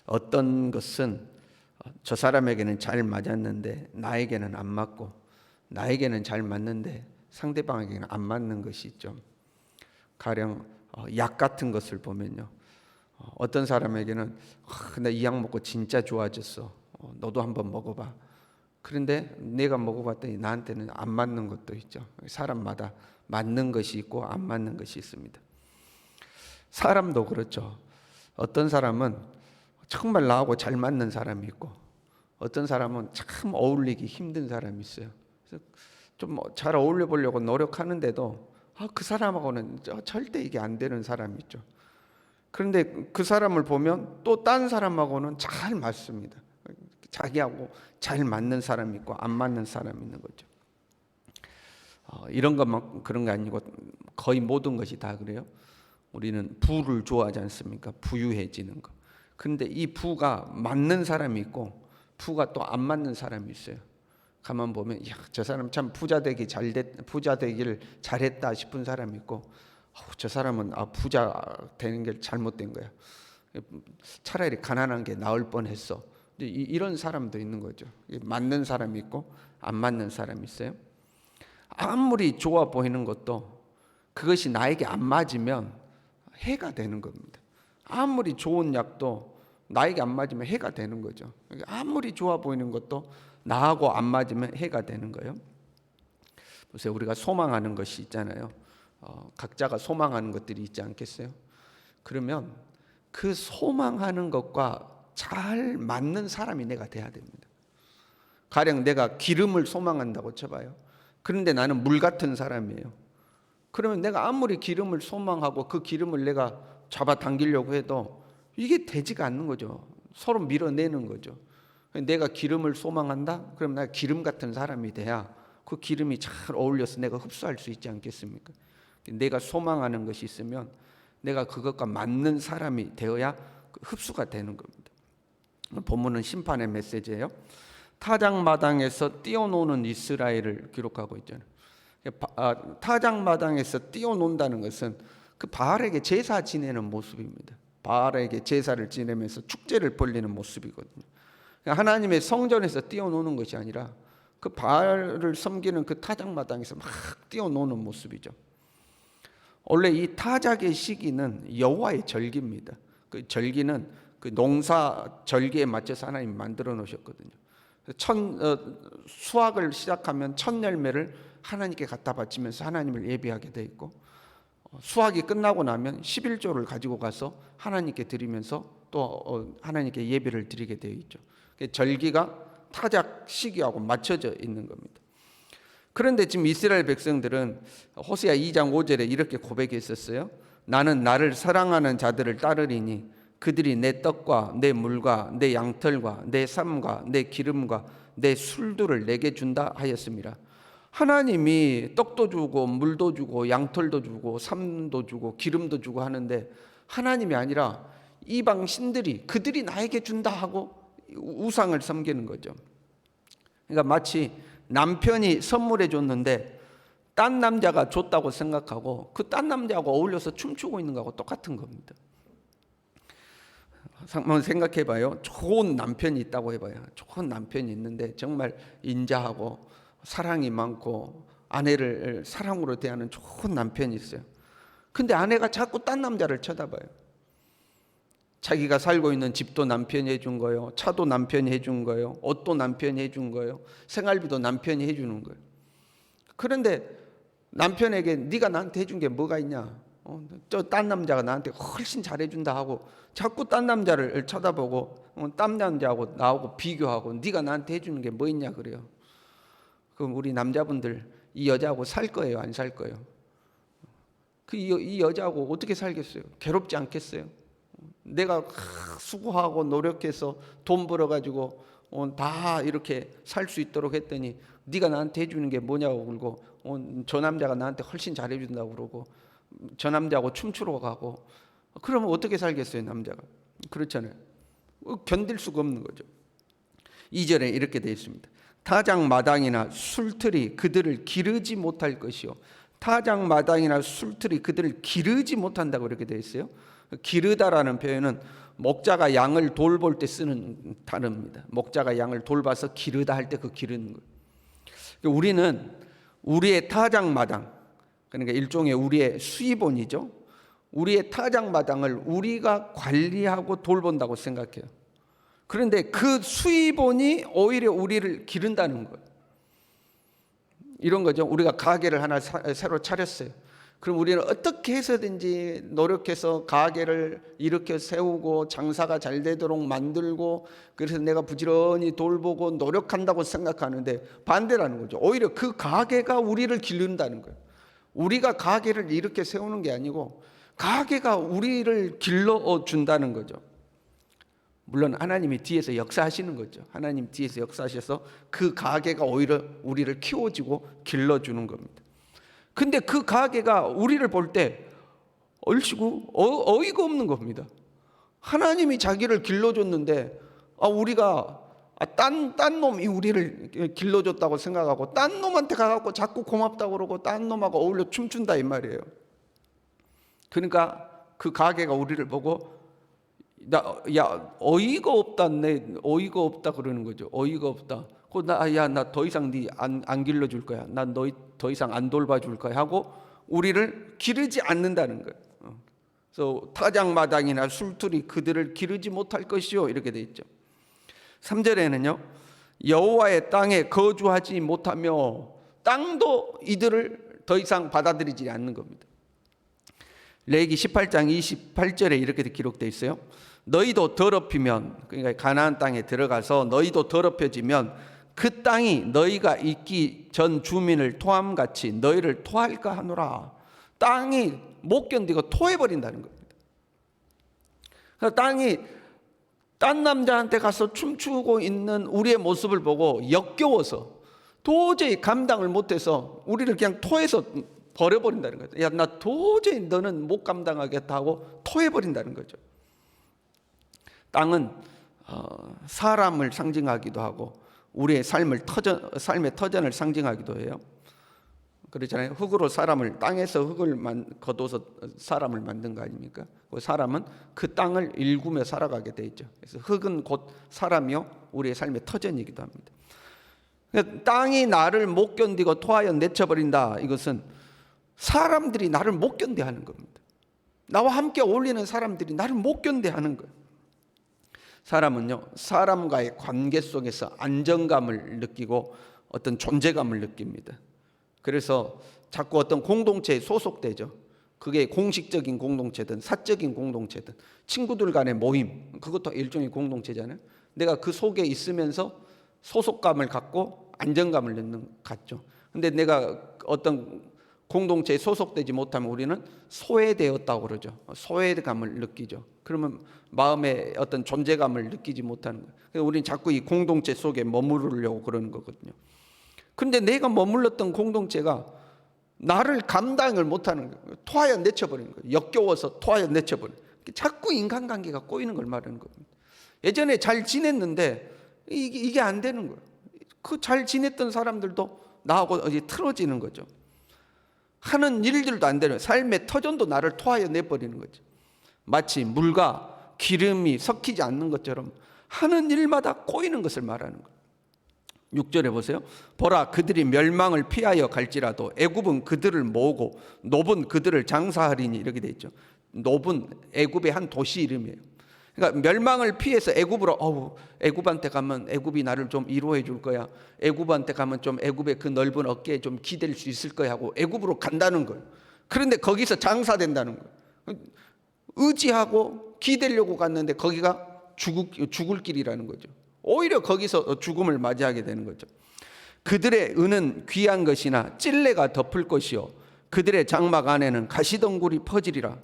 어떤 것은 저 사람에게는 잘 맞았는데 나에게는 안 맞고, 나에게는 잘 맞는데 상대방에게는 안 맞는 것이 있죠. 가령 약 같은 것을 보면요, 어떤 사람에게는 나 이 약 먹고 진짜 좋아졌어, 너도 한번 먹어봐. 그런데 내가 먹어봤더니 나한테는 안 맞는 것도 있죠. 사람마다 맞는 것이 있고 안 맞는 것이 있습니다. 사람도 그렇죠. 어떤 사람은 정말 나하고 잘 맞는 사람이 있고, 어떤 사람은 참 어울리기 힘든 사람이 있어요. 그래서 좀 잘 어울려 보려고 노력하는데도 그 사람하고는 절대 이게 안 되는 사람이 있죠. 그런데 그 사람을 보면 또 딴 사람하고는 잘 맞습니다. 자기하고 잘 맞는 사람이 있고 안 맞는 사람이 있는 거죠. 이런 것만 그런 게 아니고 거의 모든 것이 다 그래요. 우리는 부를 좋아하지 않습니까? 부유해지는 거. 그런데 이 부가 맞는 사람이 있고 부가 또 안 맞는 사람이 있어요. 가만 보면 저 사람 참 부자 되기를 잘했다 싶은 사람이 있고, 저 사람은 부자 되는 게 잘못된 거야, 차라리 가난한 게 나을 뻔했어. 이런 사람도 있는 거죠. 맞는 사람이 있고 안 맞는 사람이 있어요. 아무리 좋아 보이는 것도 그것이 나에게 안 맞으면 해가 되는 겁니다. 아무리 좋은 약도 나에게 안 맞으면 해가 되는 거죠. 아무리 좋아 보이는 것도 나하고 안 맞으면 해가 되는 거예요. 보세요, 우리가 소망하는 것이 있잖아요. 각자가 소망하는 것들이 있지 않겠어요? 그러면 그 소망하는 것과 잘 맞는 사람이 내가 돼야 됩니다. 가령 내가 기름을 소망한다고 쳐봐요. 그런데 나는 물 같은 사람이에요. 그러면 내가 아무리 기름을 소망하고 그 기름을 내가 잡아당기려고 해도 이게 되지가 않는 거죠. 서로 밀어내는 거죠. 내가 기름을 소망한다? 그럼 내가 기름 같은 사람이 돼야 그 기름이 잘 어울려서 내가 흡수할 수 있지 않겠습니까? 내가 소망하는 것이 있으면 내가 그것과 맞는 사람이 되어야 흡수가 되는 겁니다. 본문은 심판의 메시지예요. 타작마당에서 뛰어노는 이스라엘을 기록하고 있잖아요. 타작마당에서 뛰어논다는 것은 그 바알에게 제사 지내는 모습입니다. 바알에게 제사를 지내면서 축제를 벌리는 모습이거든요. 하나님의 성전에서 뛰어노는 것이 아니라 그 바알을 섬기는 그 타작마당에서 막 뛰어노는 모습이죠. 원래 이 타작의 시기는 여호와의 절기입니다. 그 절기는 그 농사 절기에 맞춰서 하나님이 만들어 놓으셨거든요. 수확을 시작하면 첫 열매를 하나님께 갖다 바치면서 하나님을 예배하게 돼 있고, 수확이 끝나고 나면 11조를 가지고 가서 하나님께 드리면서 또 하나님께 예배를 드리게 되어 있죠. 절기가 타작 시기하고 맞춰져 있는 겁니다. 그런데 지금 이스라엘 백성들은 호세아 2장 5절에 이렇게 고백했었어요. 나는 나를 사랑하는 자들을 따르리니 그들이 내 떡과 내 물과 내 양털과 내 삶과 내 기름과 내 술들을 내게 준다 하였습니다. 하나님이 떡도 주고 물도 주고 양털도 주고 삶도 주고 기름도 주고 하는데, 하나님이 아니라 이방 신들이 그들이 나에게 준다 하고 우상을 섬기는 거죠. 그러니까 마치 남편이 선물해 줬는데 딴 남자가 줬다고 생각하고 그 딴 남자하고 어울려서 춤추고 있는 거하고 똑같은 겁니다. 한번 생각해 봐요. 좋은 남편이 있다고 해봐요. 좋은 남편이 있는데 정말 인자하고 사랑이 많고 아내를 사랑으로 대하는 좋은 남편이 있어요. 근데 아내가 자꾸 딴 남자를 쳐다봐요. 자기가 살고 있는 집도 남편이 해준 거예요. 차도 남편이 해준 거예요. 옷도 남편이 해준 거예요. 생활비도 남편이 해주는 거예요. 그런데 남편에게 네가 나한테 해준 게 뭐가 있냐? 저 딴 남자가 나한테 훨씬 잘해준다 하고 자꾸 딴 남자를 쳐다보고 딴 남자하고 나하고 비교하고 네가 나한테 해주는 게 뭐 있냐 그래요. 그럼 우리 남자분들 이 여자하고 살 거예요, 안 살 거예요? 이 여자하고 어떻게 살겠어요? 괴롭지 않겠어요? 내가 수고하고 노력해서 돈 벌어가지고 다 이렇게 살 수 있도록 했더니 네가 나한테 해주는 게 뭐냐고 그러고 저 남자가 나한테 훨씬 잘해준다고 그러고 저 남자하고 춤추러 가고, 그러면 어떻게 살겠어요 남자가? 그렇잖아요. 견딜 수가 없는 거죠. 2절에 이렇게 되어 있습니다. 타작마당이나 술틀이 그들을 기르지 못할 것이요. 타작마당이나 술틀이 그들을 기르지 못한다고 이렇게 되어 있어요. 기르다라는 표현은 목자가 양을 돌볼 때 쓰는 단어입니다. 목자가 양을 돌봐서 기르다 할 때 그 기르는 거예요. 우리는 우리의 타작마당, 그러니까 일종의 우리의 수입원이죠. 우리의 타작마당을 우리가 관리하고 돌본다고 생각해요. 그런데 그 수입원이 오히려 우리를 기른다는 거예요. 이런 거죠. 우리가 가게를 하나 새로 차렸어요. 그럼 우리는 어떻게 해서든지 노력해서 가게를 이렇게 세우고 장사가 잘 되도록 만들고, 그래서 내가 부지런히 돌보고 노력한다고 생각하는데 반대라는 거죠. 오히려 그 가게가 우리를 기른다는 거예요. 우리가 가게를 이렇게 세우는 게 아니고 가게가 우리를 길러준다는 거죠. 물론 하나님이 뒤에서 역사하시는 거죠. 하나님 뒤에서 역사하셔서 그 가게가 오히려 우리를 키워주고 길러주는 겁니다. 근데 그 가게가 우리를 볼 때 얼씨구 어이가 없는 겁니다. 하나님이 자기를 길러줬는데 우리가 딴 놈이 우리를 길러줬다고 생각하고 딴 놈한테 가갖고 자꾸 고맙다고 그러고 딴 놈하고 어울려 춤춘다 이 말이에요. 그러니까 그 가게가 우리를 보고 야 어이가 없다, 내 어이가 없다 그러는 거죠. 어이가 없다. 나 더 이상 네 안 길러줄 거야. 난 너 더 이상 안 돌봐줄 거야 하고 우리를 기르지 않는다는 거예요. 그래서 타작마당이나 술틀이 그들을 기르지 못할 것이요 이렇게 돼 있죠. 3절에는요. 여호와의 땅에 거주하지 못하며 땅도 이들을 더 이상 받아들이지 않는 겁니다. 레위기 18장 28절에 이렇게 기록되어 있어요. 너희도 더럽히면, 그러니까 가나안 땅에 들어가서 너희도 더럽혀지면 그 땅이 너희가 있기 전 주민을 토함같이 너희를 토할까 하노라. 땅이 못 견디고 토해버린다는 겁니다. 그래서 땅이 딴 남자한테 가서 춤추고 있는 우리의 모습을 보고 역겨워서 도저히 감당을 못해서 우리를 그냥 토해서 버려버린다는 거죠. 야, 나 도저히 너는 못 감당하겠다 하고 토해버린다는 거죠. 땅은 사람을 상징하기도 하고 우리의 삶의 터전을 상징하기도 해요. 그렇잖아요. 흙으로 사람을, 땅에서 흙을 거둬서 사람을 만든 거 아닙니까? 그 사람은 그 땅을 일구며 살아가게 돼 있죠. 그래서 흙은 곧 사람이요 우리의 삶의 터전이기도 합니다. 그러니까 땅이 나를 못 견디고 토하여 내쳐버린다. 이것은 사람들이 나를 못 견뎌하는 겁니다. 나와 함께 어울리는 사람들이 나를 못 견뎌하는 거예요. 사람은요, 사람과의 관계 속에서 안정감을 느끼고 어떤 존재감을 느낍니다. 그래서 자꾸 어떤 공동체에 소속되죠. 그게 공식적인 공동체든 사적인 공동체든 친구들 간의 모임, 그것도 일종의 공동체잖아요. 내가 그 속에 있으면서 소속감을 갖고 안정감을 얻는 같죠. 근데 내가 어떤 공동체에 소속되지 못하면 우리는 소외되었다고 그러죠. 소외감을 느끼죠. 그러면 마음의 어떤 존재감을 느끼지 못하는 거예요. 그래서 우리는 자꾸 이 공동체 속에 머무르려고 그러는 거거든요. 그런데 내가 머물렀던 공동체가 나를 감당을 못하는 거예요. 토하여 내쳐버리는 거예요. 역겨워서 토하여 내쳐버리는 거예요. 자꾸 인간관계가 꼬이는 걸 말하는 겁니다. 예전에 잘 지냈는데 이게 안 되는 거예요. 그 잘 지냈던 사람들도 나하고 이제 틀어지는 거죠. 하는 일들도 안 되는, 삶의 터전도 나를 토하여 내버리는 거죠. 마치 물과 기름이 섞이지 않는 것처럼 하는 일마다 꼬이는 것을 말하는 거예요. 6절에 보세요. 보라, 그들이 멸망을 피하여 갈지라도 애굽은 그들을 모으고 놉은 그들을 장사하리니, 이렇게 돼 있죠. 놉은 애굽의 한 도시 이름이에요. 그러니까 멸망을 피해서 애굽으로, 애굽한테 가면 애굽이 나를 좀 위로해 줄 거야. 애굽한테 가면 좀 애굽의 그 넓은 어깨에 좀 기댈 수 있을 거야 하고 애굽으로 간다는 거예요. 그런데 거기서 장사된다는 거예요. 의지하고 기대려고 갔는데 거기가 죽을 길이라는 거죠. 오히려 거기서 죽음을 맞이하게 되는 거죠. 그들의 은은 귀한 것이나 찔레가 덮을 것이요 그들의 장막 안에는 가시덩굴이 퍼지리라.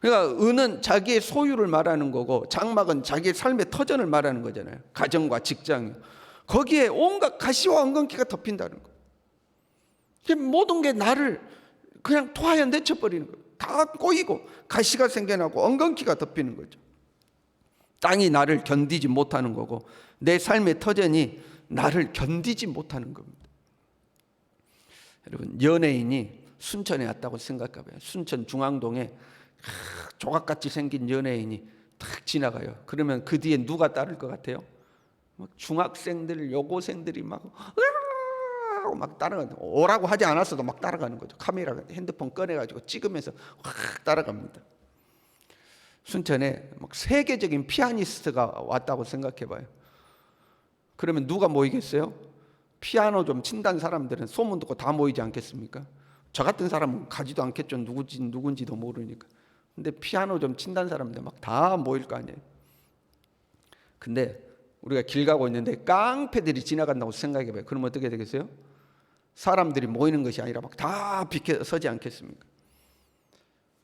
그러니까 은은 자기의 소유를 말하는 거고 장막은 자기의 삶의 터전을 말하는 거잖아요. 가정과 직장, 거기에 온갖 가시와 엉겅퀴가 덮인다는 거예요. 모든 게 나를 그냥 토하여 내쳐버리는 거예요. 다 꼬이고 가시가 생겨나고 엉겅퀴가 덮이는 거죠. 땅이 나를 견디지 못하는 거고 내 삶의 터전이 나를 견디지 못하는 겁니다. 여러분, 연예인이 순천에 왔다고 생각해봐요. 순천 중앙동에 조각같이 생긴 연예인이 탁 지나가요. 그러면 그 뒤에 누가 따를 것 같아요? 막 중학생들, 여고생들이 막 으아! 막 따라가는, 오라고 하지 않았어도 막 따라가는 거죠. 카메라, 핸드폰 꺼내가지고 찍으면서 확 따라갑니다. 순천에 막 세계적인 피아니스트가 왔다고 생각해봐요. 그러면 누가 모이겠어요? 피아노 좀 친다는 사람들은 소문 듣고 다 모이지 않겠습니까? 저 같은 사람은 가지도 않겠죠. 누군지도 모르니까. 근데 피아노 좀 친다는 사람들 막 다 모일 거 아니에요. 근데 우리가 길 가고 있는데 깡패들이 지나간다고 생각해봐요. 그럼 어떻게 되겠어요? 사람들이 모이는 것이 아니라 막 다 비켜서지 않겠습니까?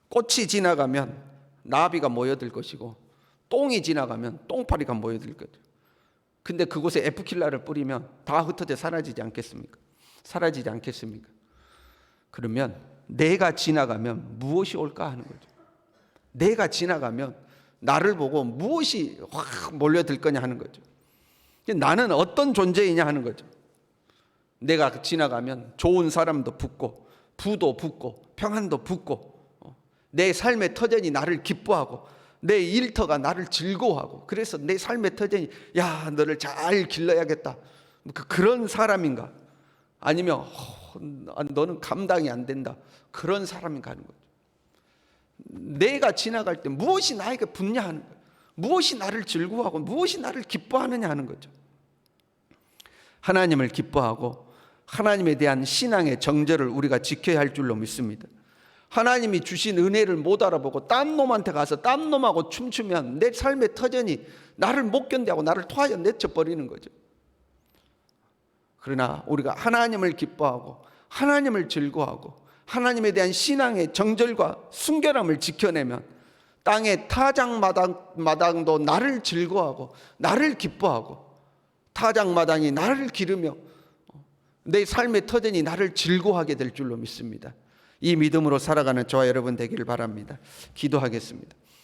꽃이 지나가면 나비가 모여들 것이고, 똥이 지나가면 똥파리가 모여들 거죠. 근데 그곳에 에프킬라를 뿌리면 다 흩어져 사라지지 않겠습니까? 사라지지 않겠습니까? 그러면 내가 지나가면 무엇이 올까 하는 거죠. 내가 지나가면 나를 보고 무엇이 확 몰려들 거냐 하는 거죠. 나는 어떤 존재이냐 하는 거죠. 내가 지나가면 좋은 사람도 붙고, 부도 붙고, 평안도 붙고, 내 삶의 터전이 나를 기뻐하고, 내 일터가 나를 즐거워하고, 그래서 내 삶의 터전이 야, 너를 잘 길러야겠다, 그런 사람인가? 아니면 너는 감당이 안 된다, 그런 사람인가 하는 거죠. 내가 지나갈 때 무엇이 나에게 붙냐 하는 거예요. 무엇이 나를 즐거워하고 무엇이 나를 기뻐하느냐 하는 거죠. 하나님을 기뻐하고 하나님에 대한 신앙의 정절을 우리가 지켜야 할 줄로 믿습니다. 하나님이 주신 은혜를 못 알아보고 딴 놈한테 가서 딴 놈하고 춤추면 내 삶의 터전이 나를 못 견디하고 나를 토하여 내쳐버리는 거죠. 그러나 우리가 하나님을 기뻐하고 하나님을 즐거워하고 하나님에 대한 신앙의 정절과 순결함을 지켜내면 땅의 타작마당도 나를 즐거워하고 나를 기뻐하고, 타작마당이 나를 기르며 내 삶의 터전이 나를 즐거워하게 될 줄로 믿습니다. 이 믿음으로 살아가는 저와 여러분 되기를 바랍니다. 기도하겠습니다.